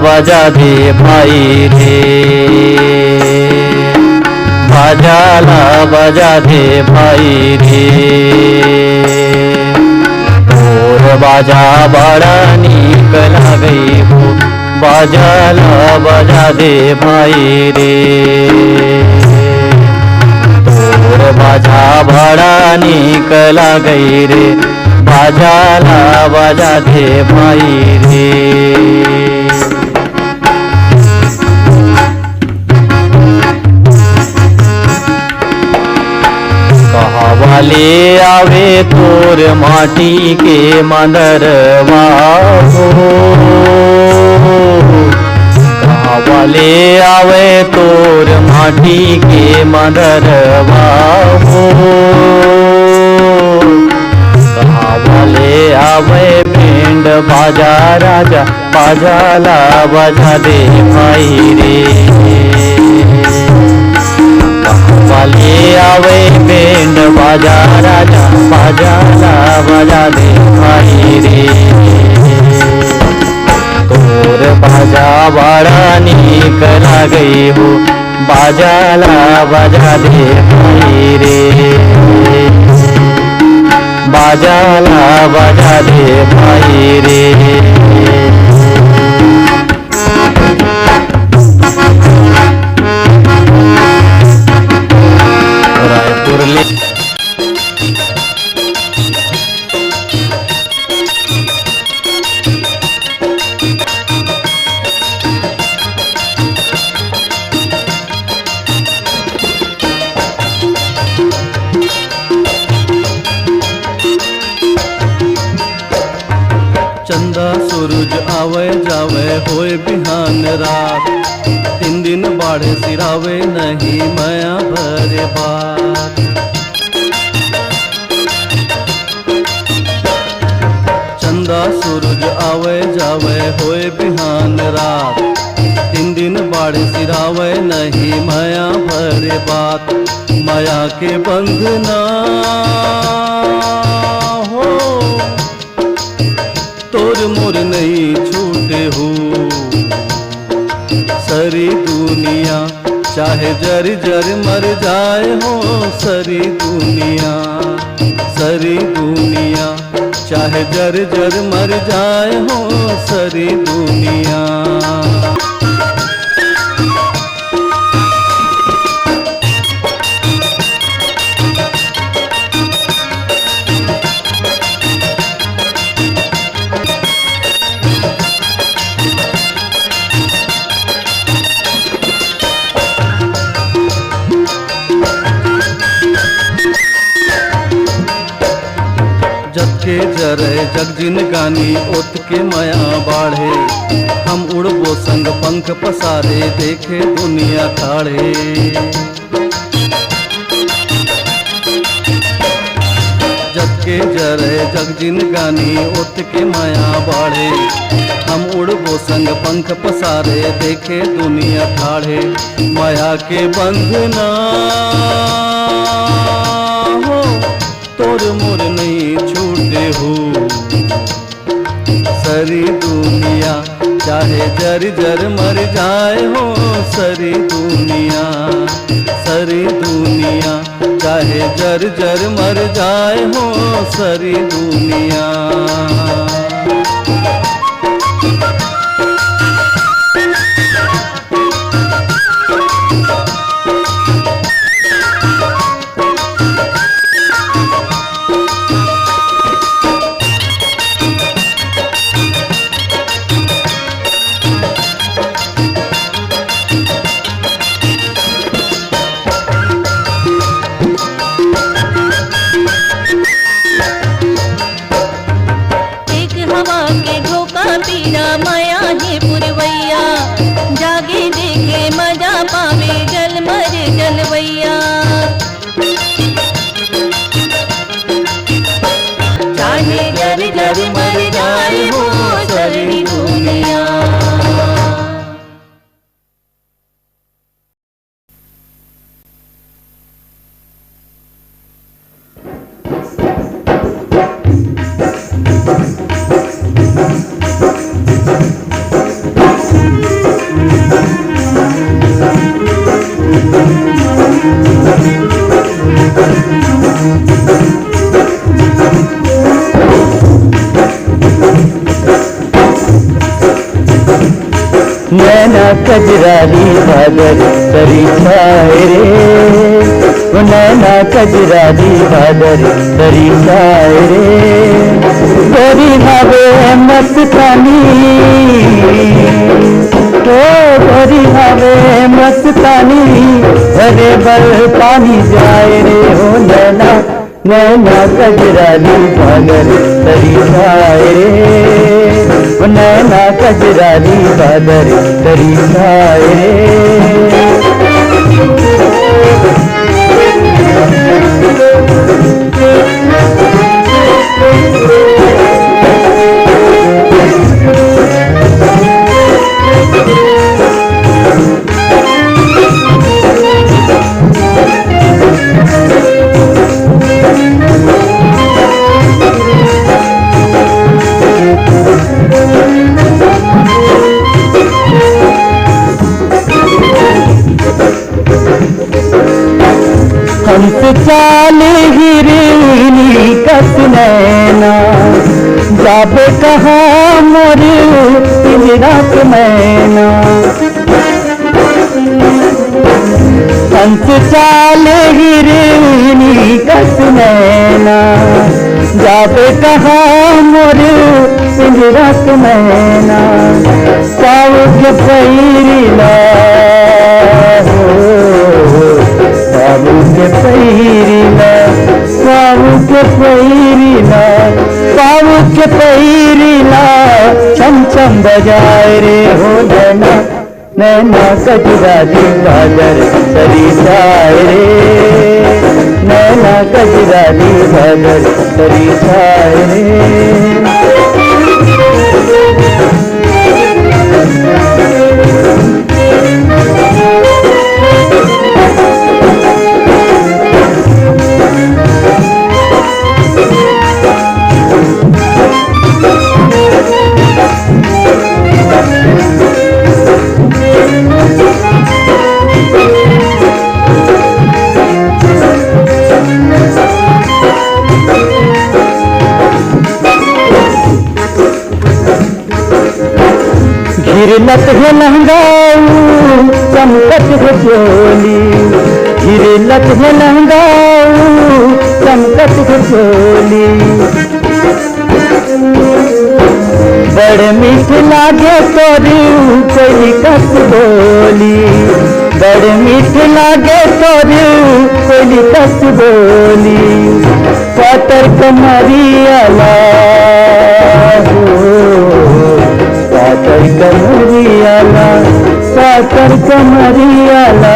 बजा दे भाई रे, बाजाला बजा दे भाई रे। तोर बाजा बड़ा नीक लागई हो, बाजाला बजा दे भाई रे। तोर बाजा बड़ा नीक लागई रे, बाजाला बजा दे भाई रे। कहवाले आवे तोर माटी के मंदरवा हो, कहवाले आवे तोर माटी के मंदरवा हो। कहवाले आवे बैंड बाजा राजा, बाजाला बजा दे भाई रे। कहवाले आवे बैंड बाजा राजा, बाजाला बजा दे भाई रे। तोर बाजा बड़ा नीक लागई हो, बाजाला बजा दे भाई रे। बाजाला बजा दे भाई रे। रायपुर ले चंदा सूरज आवे जावे होए बिहान रात, 3 दिन बाढ़े सिरावे नहीं माया भरे बात। चंदा सूरज आवे जावे होए बिहान रात, 3 दिन बाढ़े सिरावे नहीं माया भरे बात। माया के बंधना हो, तोर मोर नहीं छूटे हो। सारी दुनिया चाहे जर जर मर जाए हो, सारी दुनिया, सारी दुनिया चाहे जर जर मर जाए हो, सारी दुनिया। जग के जरे जग जिन गानी ओत के माया बाढ़े, हम उड़बो संग पंख पसारे देखे दुनिया ठाड़े। जग के जरे जग जिन गानी ओत के माया बाढ़े, हम उड़बो संग पंख पसारे देखे दुनिया ठाड़े। माया के बंधना हो, तोर मोर नहीं छूटे हो। सारी दुनिया चाहे जर जर मर जाए हो, सारी दुनिया, सारी दुनिया चाहे जर जर मर जाए हो, सारी दुनिया। नैना कजरारी भादर तरी छाए रे, ओ नैना कजरारी भादर तरी छाए रे। गोरी भावे मस्तानी, ओ गोरी भावे मस्तानी, भरे बल पानी जाए रे। ओ नैना नैना कजरारी भादर तरी छाए रे, ओ नैना कजरारी भादर तरी छाए रे। हंस चाल हिरनी कस नैना, जाबे कहाँ मोर पिंजरा के मैना। हंस चाल हिरनी कस नैना, जाबे कहाँ मोर पिंजरा के मैना। पाँव के पैरिला बाबू के पैरिला, बाबू के पैरिला, बाबू के पैरिला, छम छम बजाए रे। हो नैना नैना कजरारी भादर तरी छाए रे, नैना कजरारी भादर तरी छाए रे। हिरलत है लहंगाऊ चमकत है चोली, हिरलत है लहंगाऊ चमकत है चोली। बड़ मीठ लागे तोरी कोई कस बोली, बड़ मीठ लागे तोरी कोई कस बोली। पातर कमरियाला पातर कमरियाला, पातर कमरियाला,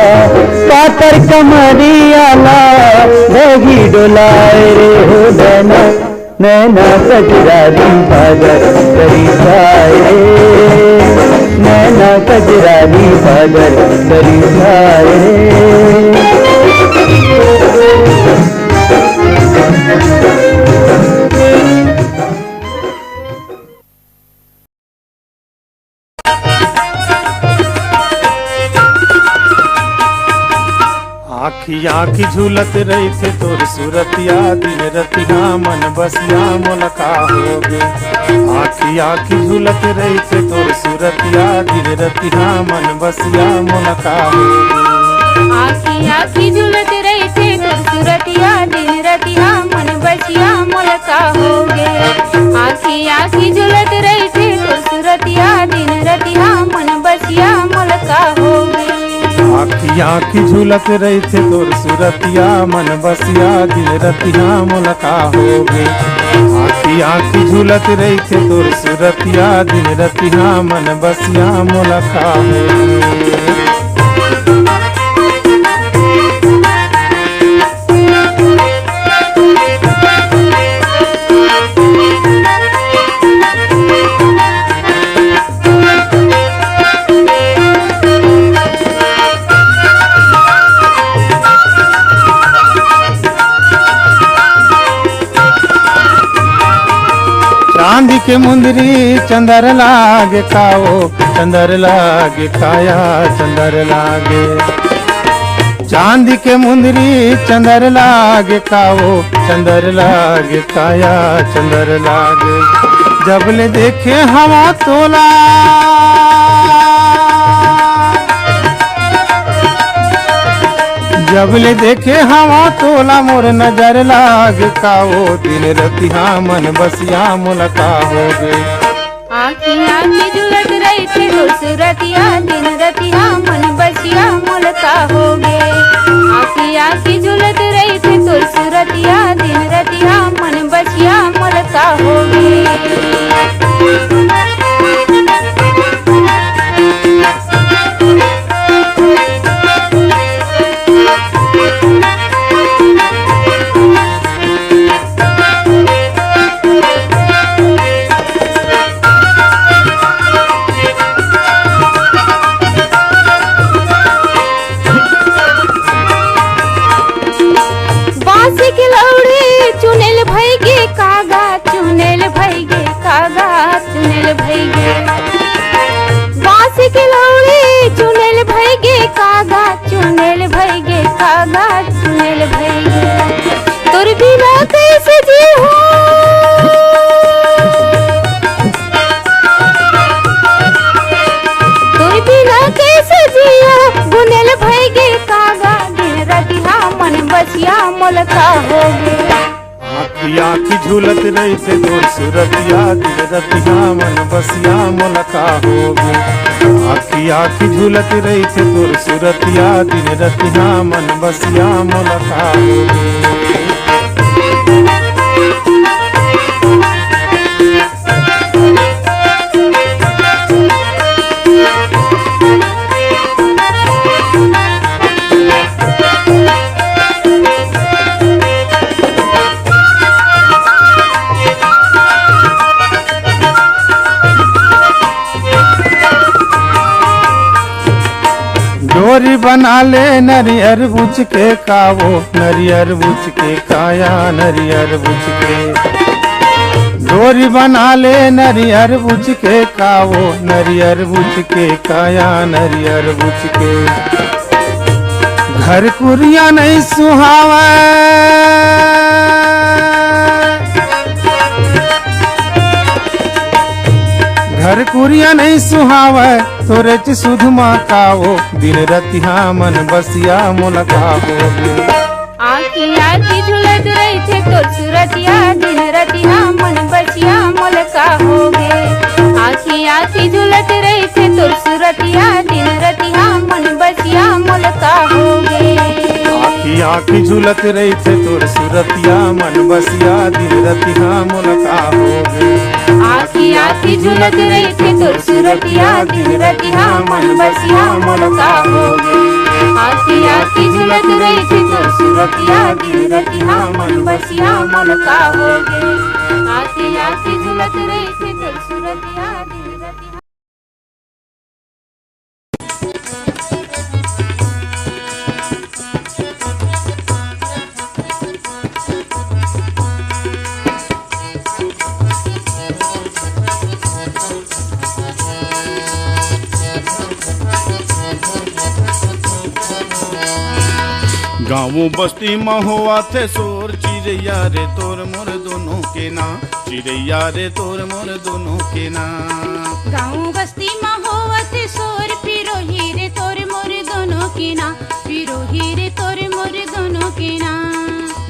पातर कमरियाला, भोगी डोलाए रे। हो नैना नैना कजरारी भादर तरी छाए रे, नैना कजरारी भादर तरी छाए रे। आखिया की झूलत रही थे तोर सूरतिया, दिन रतिया मन बसिया मुलका हो गे। आखिया की झूलत रही थे तोर सूरतिया, दिन रतिया मन बसिया मुलका हो गे। आखिया की झूलत रही थे तोर सूरतिया, दिन रतिया मन बसिया मुलका हो गे। आखिया की झूलत रही थे तोर सूरतिया, दिन रतिया मन बसिया मुलका हो गे। आखिया की झूलत रही थे तोर सूरतिया, मन बसिया दिन रतिया मुलका हो गे। आखिया की झूलत रही थे तोर सूरतिया, दिन रतिया मन बसिया मुलका हो गे। चांदी के मुंदरी चंदर लागे खाओ, चंदर लागे खाया चंदर लागे। चांदी के मुंदरी चंदर लागे खाओ, चंदर लागे खाया चंदर लागे। जब ले देखे हवा तोला जब ले देखे हवा तोला मोर नजर लाग का वो दिन रतिहा मन बसिया मुलका हो गए। आखियाँ की झुलत रही थे तोर सूरतिया दिन रतिया मन बसिया मुलका हो गे। आखियाँ की झुलत रही थे तोर सूरतिया दिन रतिया मन बसिया मुलका हो गे। आखियाँ की झूलत रही थे तोर सूरतिया दिन रतिया मन बसिया मुलका हो गए। आखियाँ की झूलत रही थे तोर सूरतिया दिन रतिया मन बसिया मुलका हो गए। डोरी बना ले नरियर बुझ के कावो नरियर बुझ के काया नरियर बुझ के। डोरी बना ले नरियर बुझ के कावो नरियर बुझ के काया नरियर बुझ के। घर कुरिया नहीं सुहावा घर कुरिया नहीं सुहावे तोरे च सुध माँ कावो दिन रतिहा मन बसिया मुलका हो गए। आखियाँ की झुलत रही थे तोर सूरतिया दिन रतिया मन बसिया मुलका हो गे। आखियाँ की झुलत रही थे तोर सूरतिया दिन रतिया मन बसिया मुलका हो गे। आखियाँ की झुलत रही थे तोर सूरतिया मन बसिया दिन रतिहा मुलका हो गए। आखियाँ की झुलत रही थे तोर सूरतिया दिन रतिया मन बसिया मुलका हो गे। आखियाँ की झुलत रही थे तोर सूरतिया दिन रतिया मन बसिया मुलका हो गे। आखियाँ की झुलत रही थे तोर सूरतिया दिन रतिया। गाँव बस्ती में हुआ थे शोर चिड़ैया रे तोर मोर दोनों के ना चिड़ैया रे तोर मोर दोनों के ना। गाँव बस्ती में होवत शोर पिरोही रे तोर मोर दोनों के ना पिरोही रे तोर मोर दोनों के ना।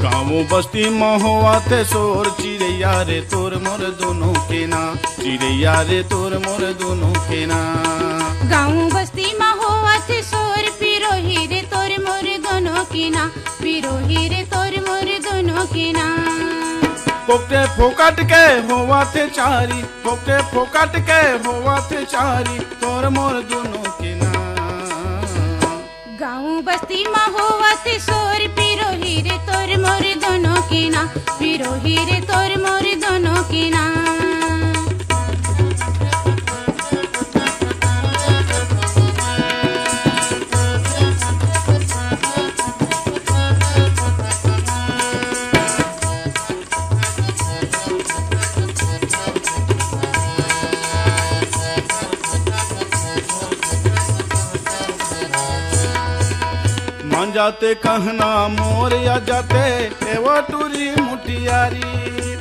गाँव बस्ती में हुआ थे शोर चिड़ैया रे तोर मोर दोनों के ना चिड़ैया रे तोर मोर दोनों के ना। गाँव बस्ती में होवत शोर पिरोही रे तोर मोर दोनों के ना पिरोही रे तोर मोर दोनों के ना। पोकटे फोकट के होवा थे चारी पोकटे फोकट के होवा थे चारी तोर मोर दोनों के ना। गाँव बस्ती में होवत शोर पिरोही रे तोर मोर दोनों के ना पिरोही रे तोर मोर दोनों के ना। मान जाते कहना मोर या जाते एवो टूरी मुटियारी।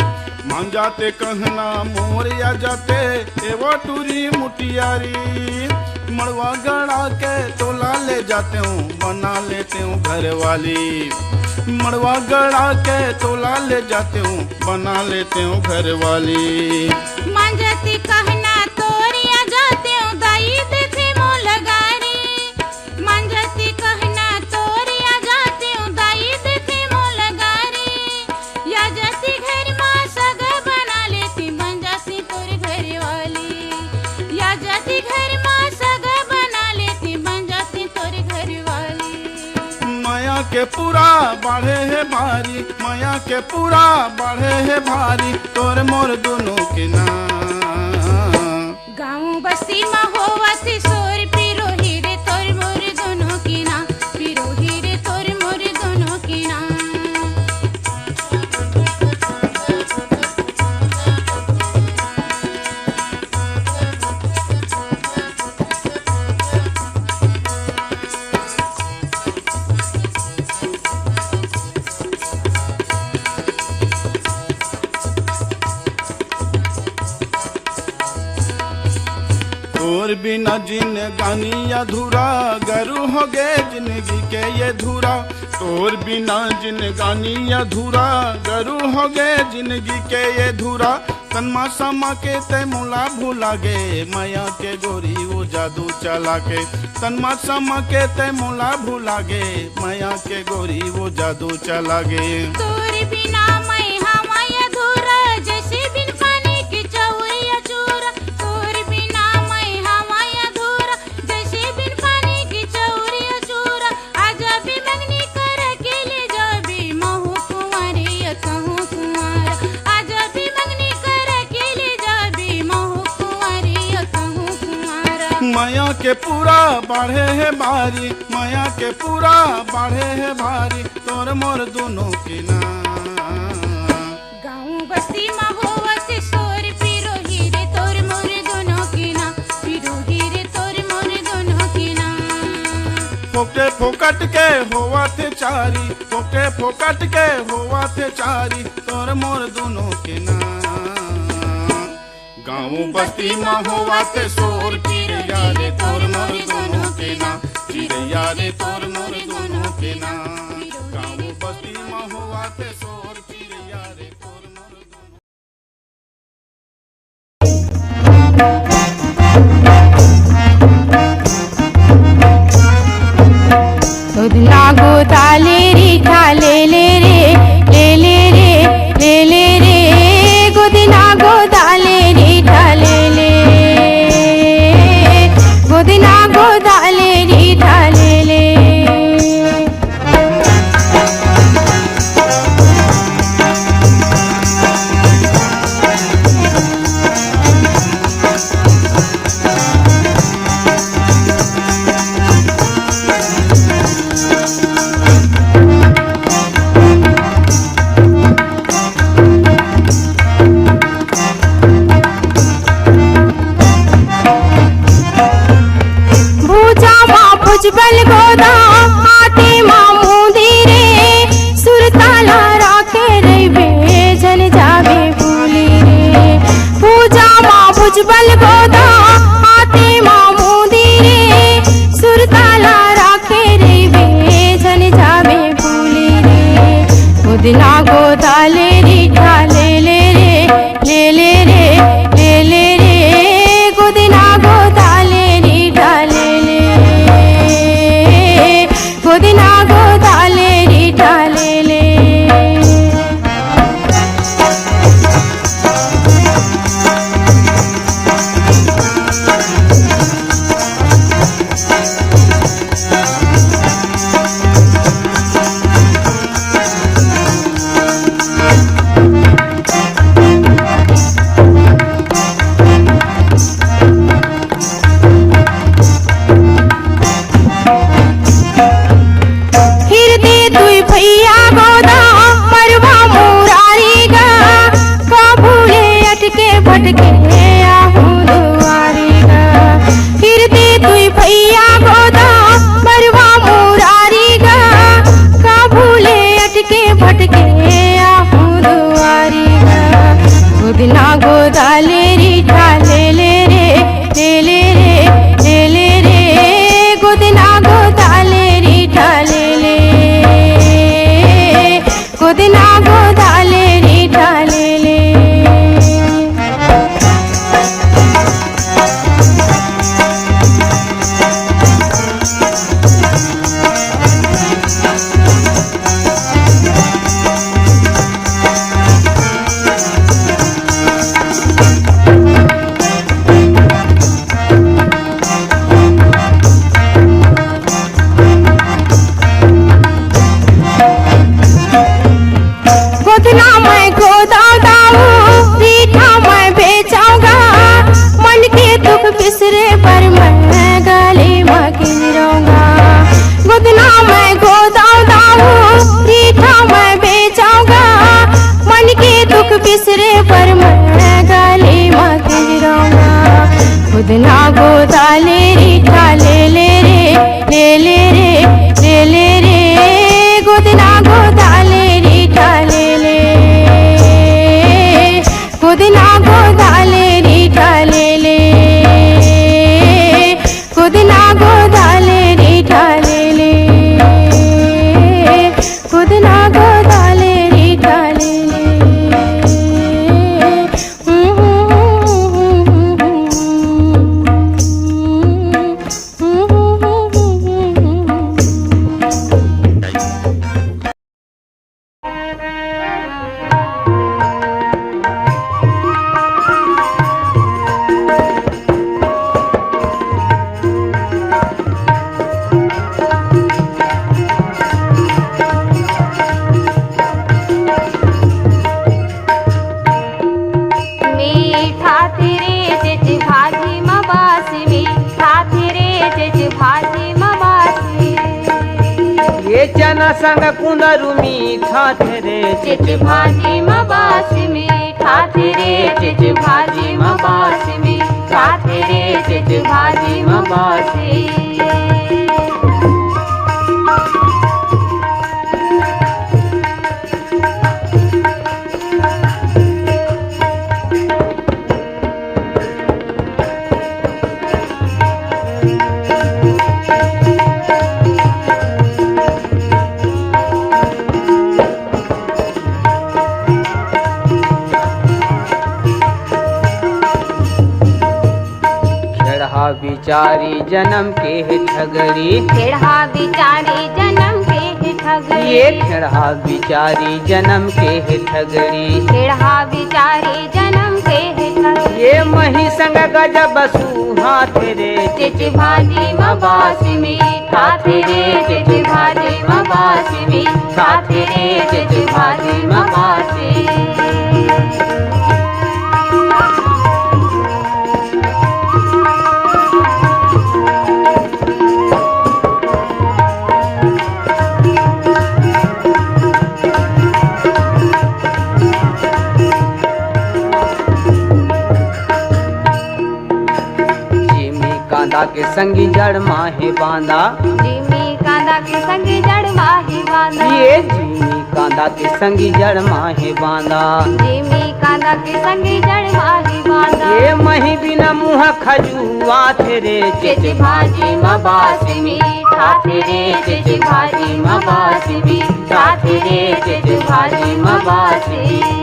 मान जाते कहना मोर या जाते एवो टूरी मुटियारी। मड़वा गड़ा के तोला ले जाते हूँ, बना लेते हूँ घर वाली। मड़वा गड़ा के तोला ले जाते हूँ, बना लेते हूँ घर वाली। मांझती कहना तोरिया जाते हूँ, दाई देखे मोल गारी। मांझती कहना तोरिया जाते हूँ, दाई देखे मोल गारी। या जाती घर माँ सग बना लेती, बन जाती तोर घर वाली। या जाती घर माँ सग बना लेती, बन जाती तोर घर वाली। माया के पूरा बढ़े है भारी, माया के पूरा बढ़े है भारी, तोर मोर दोनों के नाम। गाँव बस्ती में होवती सोर, पिरोही रे तोर मोर दोनों की ना, पिरोही रे तोर मोर दोनों की ना। तोर बिना जिंदगानी अधूरा, गरु हो गए जिंदगी के ये धूरा। तोर बिना जिंदगानी अधूरा, गरु हो गए जिंदगी के ये धूरा। तन्मा समा के ते मुला भूला गे, माया के गोरी वो जादू चला के। तन्मा समा के ते मुला भूला गे, माया के गोरी वो जादू चला गे। तोर बिना मैं हमाया अधूरा, जैसे बिन पानी की चौरिया चूरा। तोर बिना मैं हमाया अधूरा, जैसे बिन पानी की चौरिया चूरा। आजा भी मंगनी कर के ले जा भी, महू कुंवारी या कहूँ कुंवारा। आजा भी मंगनी कर के ले जा भी, महू कुंवारी या कहूँ कुंवारा। माया के पूरा बढ़े है भारी, माया के पूरा बढ़े है भारी, तोर मोर दोनों की नाम। गाँव बस्ती में होवती सोर, पिरोही रे तोर मोर दोनों की ना, पिरोही रे तोर मोर दोनों की ना। फोके फोकट के होवा थे चारी, फोके फोकट के होवा थे चारी, तोर मोर दोनों के नाम। गाँव बस्ती में होवा थे शोर, चिड़िया रे तोर मोर दोनों के नाम, चिड़िया रे तोर मोर दोनों के नाम। गाँव बस्ती में होवा थे शोर, चिड़िया रे तोर मोर दोनों। दुधना गोदाले रे ठाले ले रे, ले ले रे, ले ले रे। गोदना गोदाले रे ठाले ले, गोदना गोदाले रे ठाले ले। भुजबल गोदा हाथे मामूदी रे, सुरताला राखे रहिबे जन जावे भूली रे। पूजा माँ भुजबल गोदा हाथे मामूदी रे, सुरताला राखे रहिबे जन जावे भूली रे। गोदना गोदाले रे ठाले ले रे, ले ले रे, ले ले रे। गोदना गोदाले रे ठाले ले, गोदना गोदाले रे ठाले ले। गोदना गोदाले रे ठाले ले रे, ले ले रे, ले ले रे। ले रीठा ले ले रे गोदना गोदाले रीठा ले गोदना गोदाले रीठा ले गोदना गोदाले रीठा ले गोदना गोदाले रीठा ले चना संग कुंदरू मीठा रे चिच भाजी मबास मीठा रे चिच भाजी मबास मीठा रे चिच भाजी मबासी बिचारी जन्म के है ठगरी खेड़ा बिचारी जन्म के है ठगरी ये खेड़ा बिचारी जन्म के है ठगरी खेड़ा बिचारी जन्म के है ठगरी ये मही संग गजब सुहात रे चिच भाजी मबास मीठा रे चिच भाजी मबास मीठा रे चिच भाजी मबासी कांदा के संगी जड़ माहे बांधा जिमी कांदा के संगी जड़ माहे बांधा ये जिमी कांदा के संगी जड़ माहे बांधा जिमी कांदा के संगी जड़ माहे बांधा ये मही बिना मुँह खजुआ रे चिच भाजी मबास मीठा रे चिच भाजी मबास मीठा रे चिच भाजी मबासी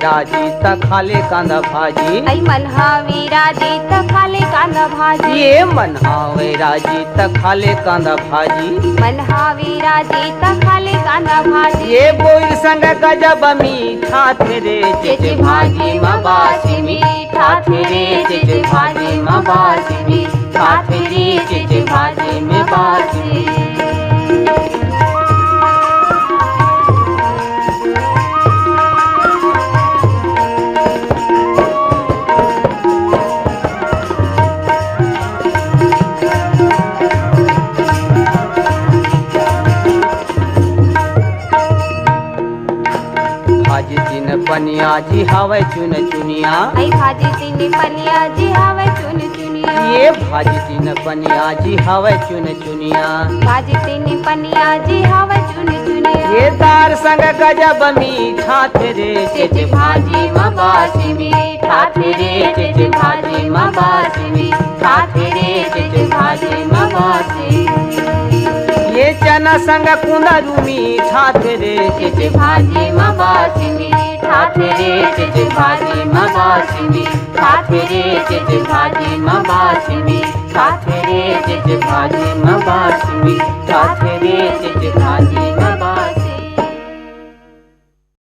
राजी त खाले कांदा भाजी आई मनहावी राजी त खाले कांदा भाजी ये मनहावे राजी त खाले कांदा भाजी मनहावी राजी त खाले कांदा भाजी ये बोल संग गजब मीठा रे चिच भाजी मबासी मीठा रे चिच भाजी मबासी मीठा रे चिच भाजी मबासी भाजी तीन पनिया जी हवे चुन चुनिया आई भाजी तीन पनिया जी हवे चुन चुनिया ये भाजी तीन पनिया जी हवे चुन चुनिया भाजी तीन पनिया जी हवे चुन चुनिया ये दार संग गजब मीठा रे चिच भाजी मबासी मीठा रे चिच भाजी मबासी मीठा रे चिच भाजी मबासी ये चना संग कुंदरू मीठा रे चिच भाजी मबासी मीठा रे चिच भाजी मबासी मीठा रे चिच भाजी मबासी मीठा रे चिच भाजी मबासी मीठा रे चिच भाजी